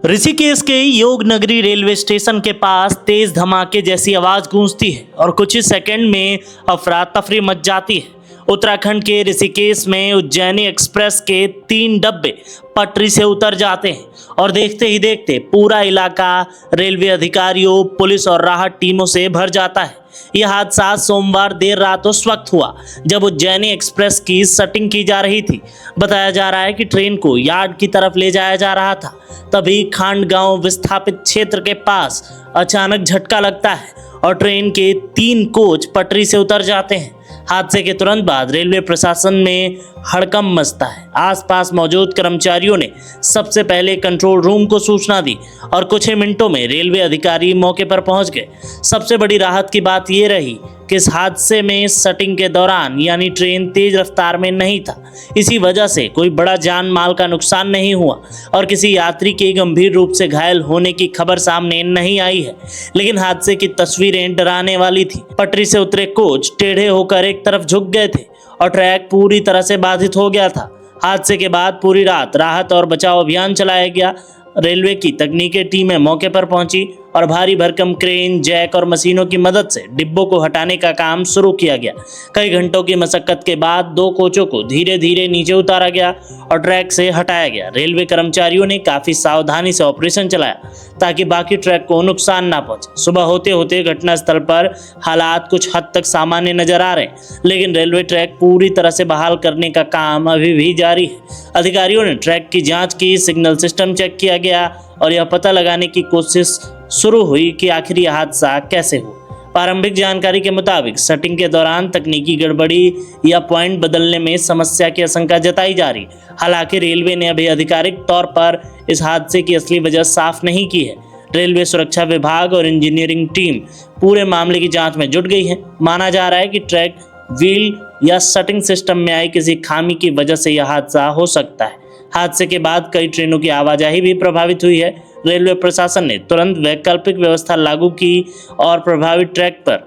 ऋषिकेश के योग नगरी रेलवे स्टेशन के पास तेज धमाके जैसी आवाज गूंजती है और कुछ ही सेकंड में अफरा तफरी मच जाती है। उत्तराखंड के ऋषिकेश में उज्जैनी एक्सप्रेस के 3 डब्बे पटरी से उतर जाते हैं और देखते ही देखते पूरा इलाका रेलवे अधिकारियों, पुलिस और राहत टीमों से भर जाता है। यह हादसा सोमवार देर रात उस वक्त हुआ जब उज्जैनी एक्सप्रेस की सेटिंग की जा रही थी। बताया जा रहा है कि ट्रेन को यार्ड की तरफ ले जाया जा रहा था, तभी खांडगांव विस्थापित क्षेत्र के पास अचानक झटका लगता है और ट्रेन के 3 कोच पटरी से उतर जाते हैं। हादसे के तुरंत बाद रेलवे प्रशासन में हड़कंप मचता है। आसपास मौजूद कर्मचारियों ने सबसे पहले कंट्रोल रूम को सूचना दी और कुछ ही मिनटों में रेलवे अधिकारी मौके पर पहुंच गए। सबसे बड़ी राहत की बात यह रही कि इस हादसे में सेटिंग के दौरान यानी ट्रेन तेज रफ्तार में नहीं था। इसी वजह से कोई बड़ा जान माल का नुकसान नहीं हुआ और किसी यात्री के गंभीर रूप से घायल होने की खबर सामने नहीं आई है। लेकिन हादसे की तस्वीरें डराने वाली थी। पटरी से उतरे कोच टेढ़े होकर एक तरफ झुक गए थे और ट्रैक पूरी तरह से बाधित हो गया था। हादसे के बाद पूरी रात राहत और बचाव अभियान चलाया गया। रेलवे की तकनीकी टीमें मौके पर पहुंची और भारी भरकम क्रेन, जैक और मशीनों की मदद से डिब्बों को हटाने का काम शुरू किया गया। कई घंटों की मशक्कत के बाद 2 कोचों को धीरे धीरे नीचे उतारा गया और ट्रैक से हटाया गया। रेलवे कर्मचारियों ने काफी सावधानी से ऑपरेशन चलाया ताकि बाकी ट्रैक को नुकसान ना पहुंचे। सुबह होते होते घटनास्थल पर हालात कुछ हद तक सामान्य नजर आ रहे हैं, लेकिन रेलवे ट्रैक पूरी तरह से बहाल करने का काम अभी भी जारी है। अधिकारियों ने ट्रैक की जांच की, सिग्नल सिस्टम चेक किया गया और यह पता लगाने की कोशिश शुरू हुई कि आखिर यह हादसा कैसे हुआ। प्रारंभिक जानकारी के मुताबिक सेटिंग के दौरान तकनीकी गड़बड़ी या पॉइंट बदलने में समस्या की आशंका जताई जा रही। हालांकि रेलवे ने अभी आधिकारिक तौर पर इस हादसे की असली वजह साफ नहीं की है। रेलवे सुरक्षा विभाग और इंजीनियरिंग टीम पूरे मामले की जांच में जुट गई है। माना जा रहा है कि ट्रैक, व्हील या सेटिंग सिस्टम में आई किसी खामी की वजह से यह हादसा हो सकता है। हादसे के बाद कई ट्रेनों की आवाजाही भी प्रभावित हुई है। रेलवे प्रशासन ने तुरंत वैकल्पिक व्यवस्था लागू की और प्रभावित ट्रैक पर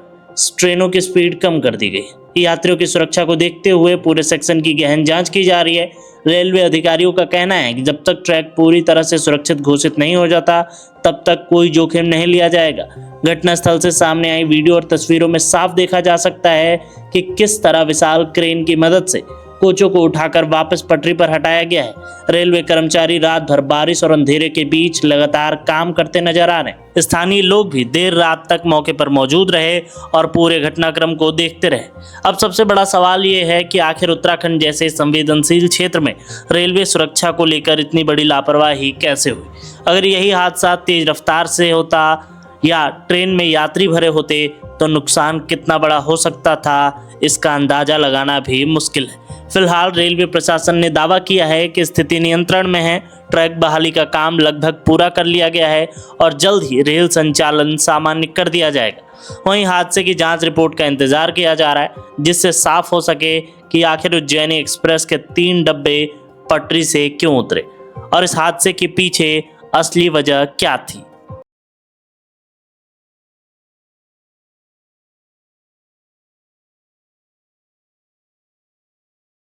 ट्रेनों की स्पीड कम कर दी गई। यात्रियों की सुरक्षा को देखते हुए पूरे सेक्शन की गहन जांच की जा रही है। रेलवे अधिकारियों का कहना है कि जब तक ट्रैक पूरी तरह से सुरक्षित घोषित नहीं हो जाता, तब तक कोई जोखिम नहीं लिया जाएगा। घटनास्थल से सामने आई वीडियो और तस्वीरों में साफ देखा जा सकता है कि किस तरह विशाल क्रेन की मदद से कोचों को उठाकर वापस पटरी पर हटाया गया है। रेलवे कर्मचारी रात भर बारिश और अंधेरे के बीच लगातार काम करते नजर आ रहे हैं। स्थानीय लोग भी देर रात तक मौके पर मौजूद रहे और पूरे घटनाक्रम को देखते रहे। अब सबसे बड़ा सवाल ये है कि आखिर उत्तराखंड जैसे संवेदनशील क्षेत्र में रेलवे सुरक्षा को लेकर इतनी बड़ी लापरवाही कैसे हुई। अगर यही हादसा तेज रफ्तार से होता या ट्रेन में यात्री भरे होते तो नुकसान कितना बड़ा हो सकता था, इसका अंदाजा लगाना भी मुश्किल है। फिलहाल रेलवे प्रशासन ने दावा किया है कि स्थिति नियंत्रण में है। ट्रैक बहाली का काम लगभग पूरा कर लिया गया है और जल्द ही रेल संचालन सामान्य कर दिया जाएगा। वहीं हादसे की जांच रिपोर्ट का इंतजार किया जा रहा है, जिससे साफ हो सके कि आखिर उज्जैनी एक्सप्रेस के 3 डब्बे पटरी से क्यों उतरे और इस हादसे के पीछे असली वजह क्या थी।